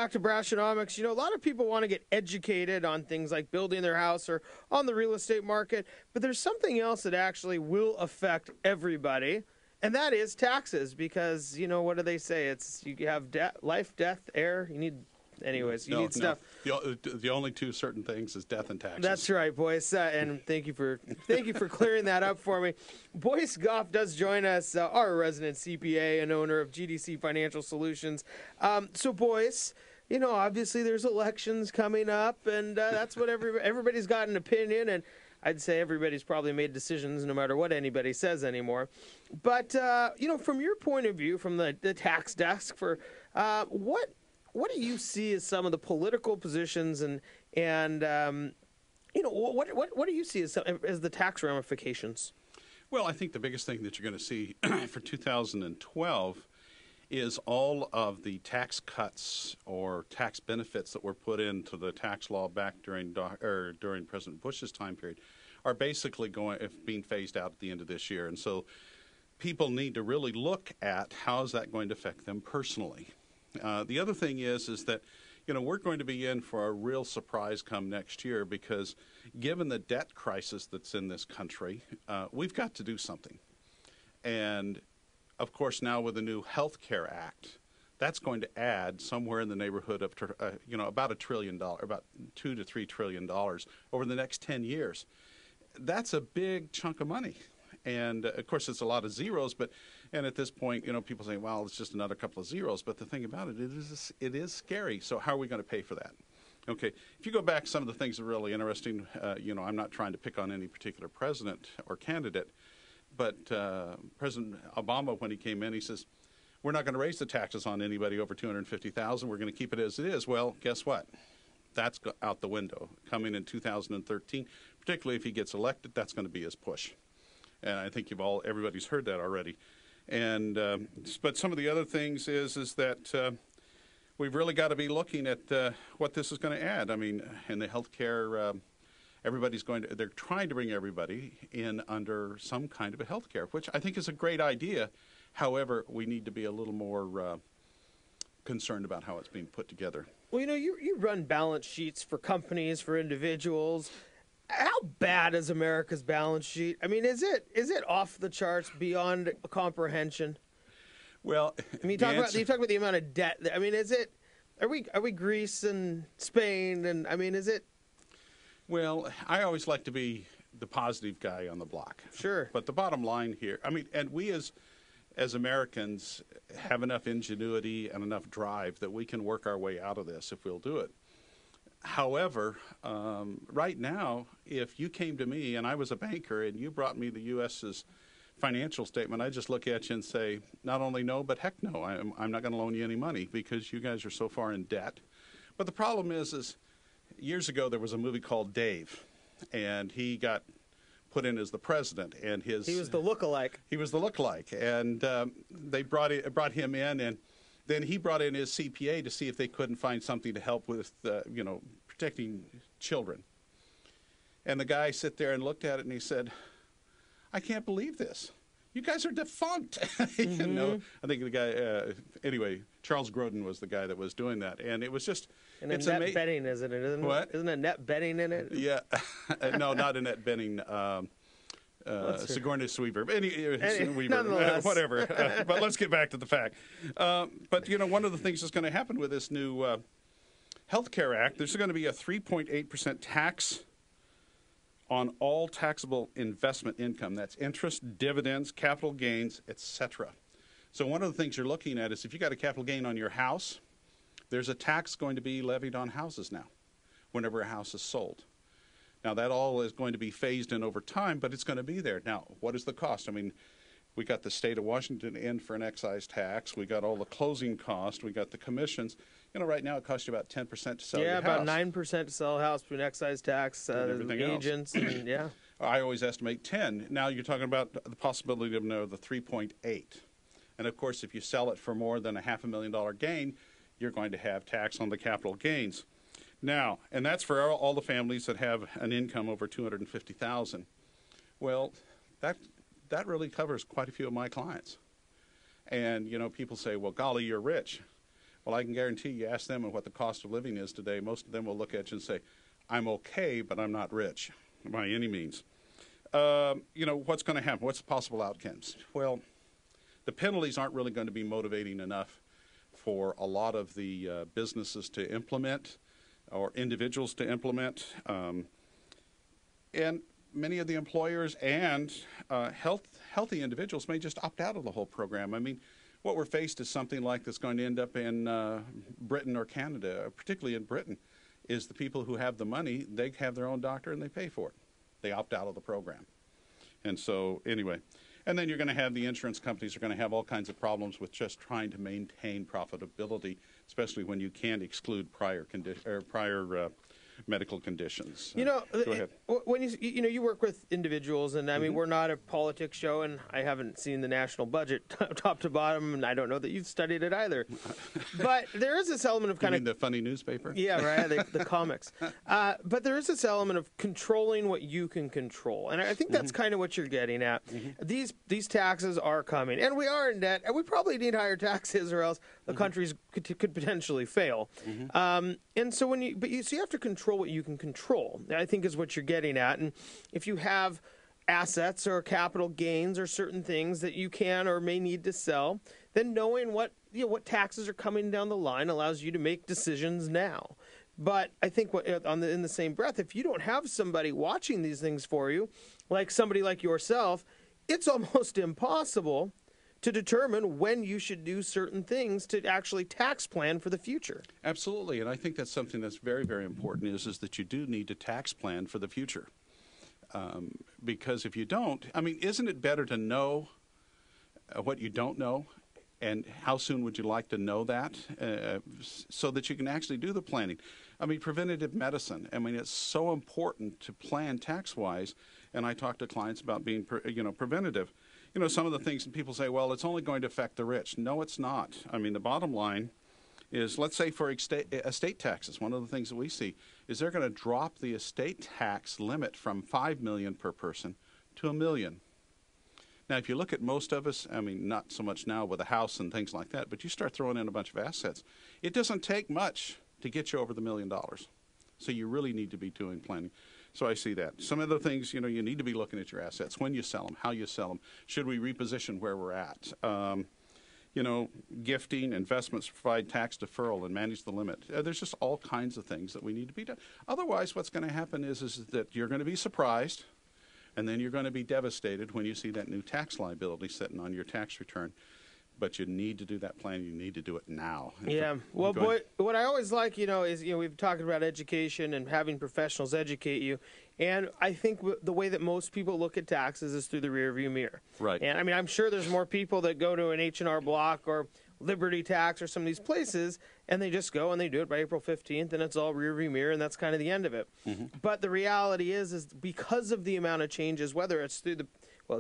back to Brassionomics. You know, a lot of people want to get educated on things like building their house or on the real estate market, but there's something else that actually will affect everybody, and that is taxes. Because, you know, what do they say? It's you have life, death, air. You need, anyways, you need stuff. The only two certain things is death and taxes. That's right, Boyce, and thank you for clearing that up for me. Boyce Goff does join us, our resident CPA and owner of GDC Financial Solutions. So, Boyce, you know, obviously there's elections coming up, and that's what everybody's got an opinion, and I'd say everybody's probably made decisions no matter what anybody says anymore. But, you know, from your point of view, from the tax desk, for what do you see as some of the political positions and you know, what do you see as the tax ramifications? Well, I think the biggest thing that you're going to see for 2012 is all of the tax cuts or tax benefits that were put into the tax law back during President Bush's time period are basically being phased out at the end of this year. And so people need to really look at how is that going to affect them personally. The other thing is that, you know, we're going to be in for a real surprise come next year because given the debt crisis that's in this country, we've got to do something. And, of course, now with the new Health Care Act, that's going to add somewhere in the neighborhood of, you know, about $1 trillion, about $2 to $3 trillion over the next 10 years. That's a big chunk of money. And, of course, it's a lot of zeros, and at this point, you know, people say, well, it's just another couple of zeros. But the thing about it is scary. So how are we going to pay for that? Okay, if you go back, some of the things that are really interesting, you know, I'm not trying to pick on any particular president or candidate, but President Obama, when he came in, he says, we're not going to raise the taxes on anybody over $250,000. We're going to keep it as it is. Well, guess what? That's out the window. Coming in 2013, particularly if he gets elected, that's going to be his push. And I think everybody's heard that already. And but some of the other things is that we've really got to be looking at what this is going to add. I mean, in the healthcare, they're trying to bring everybody in under some kind of a healthcare, which I think is a great idea. However, we need to be a little more concerned about how it's being put together. Well, you know, you run balance sheets for companies, for individuals. How bad is America's balance sheet? I mean, is it off the charts beyond comprehension? Well, I mean, you talk about the amount of debt. I mean, are we Greece and Spain? And I mean, is it? Well, I always like to be the positive guy on the block. Sure. But the bottom line here, I mean, and we as Americans have enough ingenuity and enough drive that we can work our way out of this if we'll do it. However, right now, if you came to me and I was a banker and you brought me the U.S.'s financial statement, I just look at you and say, not only no, but heck no, I'm not going to loan you any money because you guys are so far in debt. But the problem is years ago there was a movie called Dave, and he got put in as the president, and he was the lookalike. He was the lookalike, and they brought him in, and then he brought in his CPA to see if they couldn't find something to help with, you know, protecting children. And the guy sat there and looked at it and he said, I can't believe this. You guys are defunct. You know, I think the guy, anyway, Charles Grodin was the guy that was doing that. And it was just, and it's net betting, isn't it? What? Isn't a net betting in it? Yeah. No, not a net betting. Sigourney Weaver, whatever. But let's get back to the fact. But, you know, one of the things that's going to happen with this new Health Care Act, there's going to be a 3.8% tax on all taxable investment income. That's interest, dividends, capital gains, etc. So one of the things you're looking at is if you got a capital gain on your house, there's a tax going to be levied on houses now whenever a house is sold. Now, that all is going to be phased in over time, but it's going to be there. Now, what is the cost? I mean, we got the state of Washington in for an excise tax. We got all the closing costs. We got the commissions. You know, right now it costs you about 10% to sell your house. Yeah, about 9% to sell a house between excise tax, agents, and yeah. I always estimate 10. Now you're talking about the possibility of the 3.8. And, of course, if you sell it for more than a $500,000 gain, you're going to have tax on the capital gains. Now, and that's for all the families that have an income over $250,000. Well, that really covers quite a few of my clients. And, you know, people say, well, golly, you're rich. Well, I can guarantee you ask them what the cost of living is today, most of them will look at you and say, I'm okay, but I'm not rich by any means. What's going to happen? What's the possible outcomes? Well, the penalties aren't really going to be motivating enough for a lot of the businesses to implement or individuals to implement. And many of the employers and healthy individuals may just opt out of the whole program. I mean, what we're faced is something like that's going to end up in Britain or Canada, particularly in Britain, is the people who have the money, they have their own doctor and they pay for it. They opt out of the program. And so, anyway, and then you're going to have the insurance companies are going to have all kinds of problems with just trying to maintain profitability, especially when you can't exclude prior medical conditions. Go ahead. When you work with individuals, and I mean, we're not a politics show, and I haven't seen the national budget top to bottom, and I don't know that you've studied it either. But there is this element of kind of the funny newspaper. Yeah, right. The comics. But there is this element of controlling what you can control, and I think that's kind of what you're getting at. These taxes are coming, and we are in debt, and we probably need higher taxes, or else the countries could potentially fail. And so you have to control what you can control, I think is what you're getting at. And if you have assets or capital gains or certain things that you can or may need to sell, then knowing what taxes are coming down the line allows you to make decisions now. But I think in the same breath, if you don't have somebody watching these things for you, like somebody like yourself, it's almost impossible to determine when you should do certain things to actually tax plan for the future. Absolutely, and I think that's something that's very, very important is that you do need to tax plan for the future. Because if you don't, I mean, isn't it better to know what you don't know? And how soon would you like to know that so that you can actually do the planning? I mean, preventative medicine, I mean, it's so important to plan tax-wise, and I talk to clients about being, preventative. Some of the things that people say, well, it's only going to affect the rich. No, it's not. I mean, the bottom line is, let's say for estate taxes, one of the things that we see is they're going to drop the estate tax limit from $5 million per person to $1 million. Now, if you look at most of us, I mean, not so much now with a house and things like that, but you start throwing in a bunch of assets, it doesn't take much to get you over the $1 million. So you really need to be doing planning. So I see that. Some of the things, you need to be looking at your assets, when you sell them, how you sell them. Should we reposition where we're at? Gifting, investments provide tax deferral and manage the limit. There's just all kinds of things that we need to be done. Otherwise, what's going to happen is that you're going to be surprised, and then you're going to be devastated when you see that new tax liability sitting on your tax return. But you need to do that plan. You need to do it now. Yeah. Well, what I always like, is, we've talked about education and having professionals educate you. And I think the way that most people look at taxes is through the rearview mirror. Right. And I mean, I'm sure there's more people that go to an H&R Block or Liberty Tax or some of these places, and they just go and they do it by April 15th, and it's all rearview mirror, and that's kind of the end of it. But the reality is because of the amount of changes, whether it's through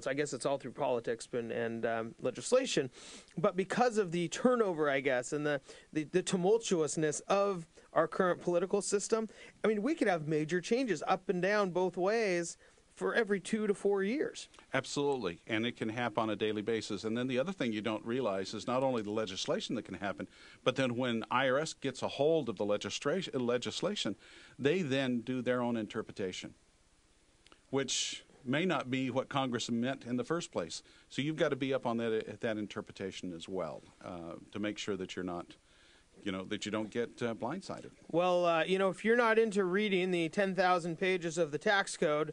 I guess it's all through politics and legislation, but because of the turnover, I guess, and the tumultuousness of our current political system, I mean, we could have major changes up and down both ways for every 2 to 4 years. Absolutely, and it can happen on a daily basis. And then the other thing you don't realize is not only the legislation that can happen, but then when IRS gets a hold of the legislation, they then do their own interpretation, which may not be what Congress meant in the first place. So you've got to be up on that interpretation as well to make sure that you're not, that you don't get blindsided. Well, if you're not into reading the 10,000 pages of the tax code,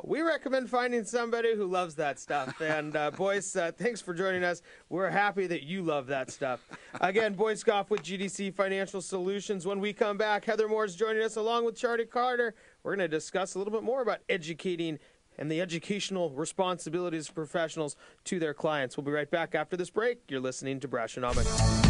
we recommend finding somebody who loves that stuff. And Boyce, thanks for joining us. We're happy that you love that stuff. Again, Boyce Goff with GDC Financial Solutions. When we come back, Heather Moore's joining us along with Charlie Carter. We're going to discuss a little bit more about educating and the educational responsibilities of professionals to their clients. We'll be right back after this break. You're listening to Brashenomics.